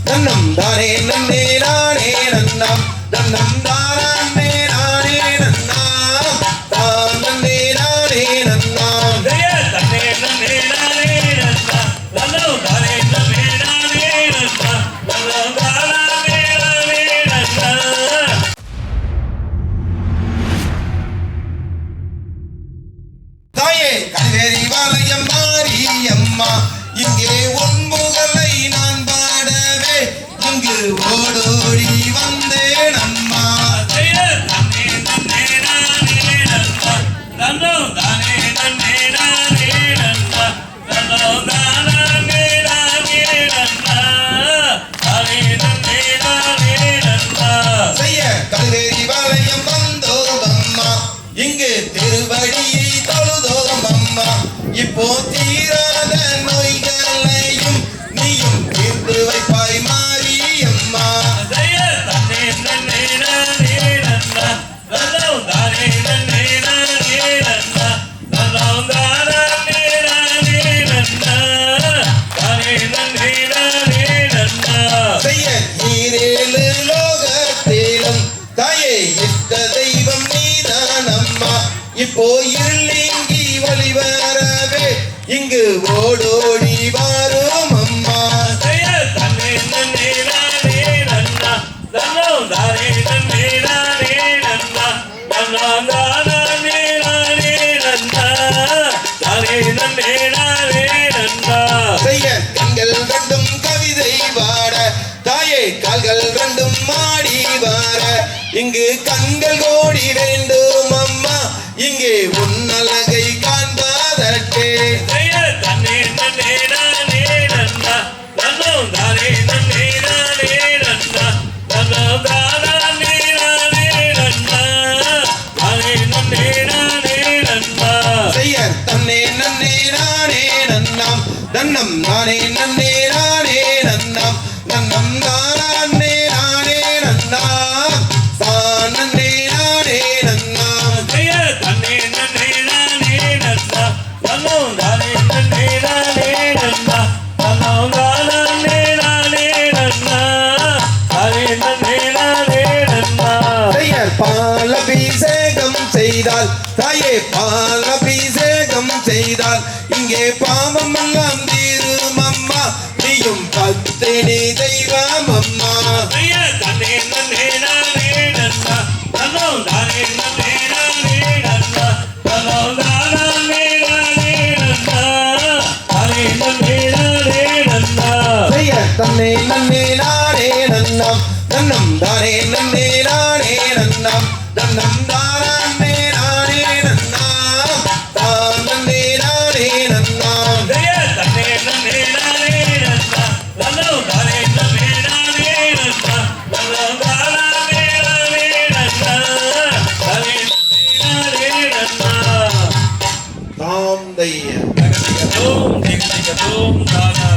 தன்னம் தானே நன்னே நானே நன்னாம் தன்னம் தானே நானே நன்னாம் தான் நன்னே நானே நன்னாம் தன்னே நன்னே நானே நன்னாம் தன்னம் தானே நன்னே நானே நன்னாம் தன்னம் தானே நானே நன்னாம். தாயே கல்வேரி வாளையம் மாரியம்மா இங்கே உன்புகளை நான் பாடவே இங்கு ஓடோடி வந்தேன் அம்மா. தன்னே நன்னே நானே நன்னாம் தன்னம் தானே நன்னே நானே நன்னாம் தன்னம் தானே நானே நன்னாம் தானே நன்னே நானே நன்னாம். செய்ய கல்வேரி வாளையம் வந்தோம் அம்மா இங்கு திருவடியை தொழுதோம் அம்மா இப்போ தீராத நோய்களையும் நீயும் தீர்த்து வைப்பாய் மாரியம்மா. தன்னே நன்னே நானே நன்னாம் தன்னம் தானே நன்னே நானே நன்னாம் தன்னம் தானே நானே நன்னாம் தானே நன்னே நானே நன்னாம். செய்ய ஈரேழு லோகத்திலும் தாயே இஷ்ட தெய்வம் நீதான் அம்மா இப்போ இருளீங்கி வழிவரவே இங்கு ஓடோடி வாரும் அம்மா. தன்னே நன்னே நானே நன்னாம் தன்னம் தானே நன்னே நானே நன்னாம் தன்னம் தானே நானே நன்னாம் தானே நன்னே நானே நன்னாம். செய்ய கண்கள் ரெண்டும் கவிதை பாட தாயே கால்கள் ரெண்டும் மாடி வார இங்கு கண்கள் கோடி வேண்டும் அம்மா இங்கே உன்னழகை காண்பதற்கே. தன்னே நன்னே நானே நன்னாம் தன்னம் தானே நன்னே நானே நன்னாம் தன்னம் தானே நானே நன்னாம் தானே நன்னே நானே நன்னாம். செய்ய தன்னே நன்னே நானே நன்னாம் தன்னம் நானே நன்னே நானே நன்னாம் நன்னம் நானே நானே நன்னாம் தான் நன்னே நானே நன்னாம். தன்னே நன்னே நானே நன்னாம் தன்னம் தானே நன்னே நானே நன்னாம் தன்னம் தானே நானே நன்னாம் தானே நன்னே நானே நன்னாம். செய்ய பாலபிஷேகம் செய்தால் தாயே பாலபிஷேகம் செய்தால் இங்கே பாவம் எல்லாம் தீரும் அம்மா நீயும் பத்தினி தெய்வம் அம்மா. தன்னே நன்னே நானே நன்னாம் தன்னம் தானே நன்னே நானே நன்னாம் தன்னம் தானே நானே நன்னாம் தானே நன்னே நானே நன்னாம். செய்ய தன்னை நன்னே நானே நன்னாம் தன்னம் தானே நன்னே நானே நன்னாம் தன்னம் தானே நானே நன்னாம் தான் நன்னே நானே நன்னாம். தன்னே நன்னே நானே நன்னாம் தன்னம் தானே நன்னே நானே நன்னாம் தன்னம் தானே நானே நன்னாம் தானே நன்னே நானே நன்னாம். தாம் தைய ஜெகதிகதோம் ஜெகதிகதோம் தானா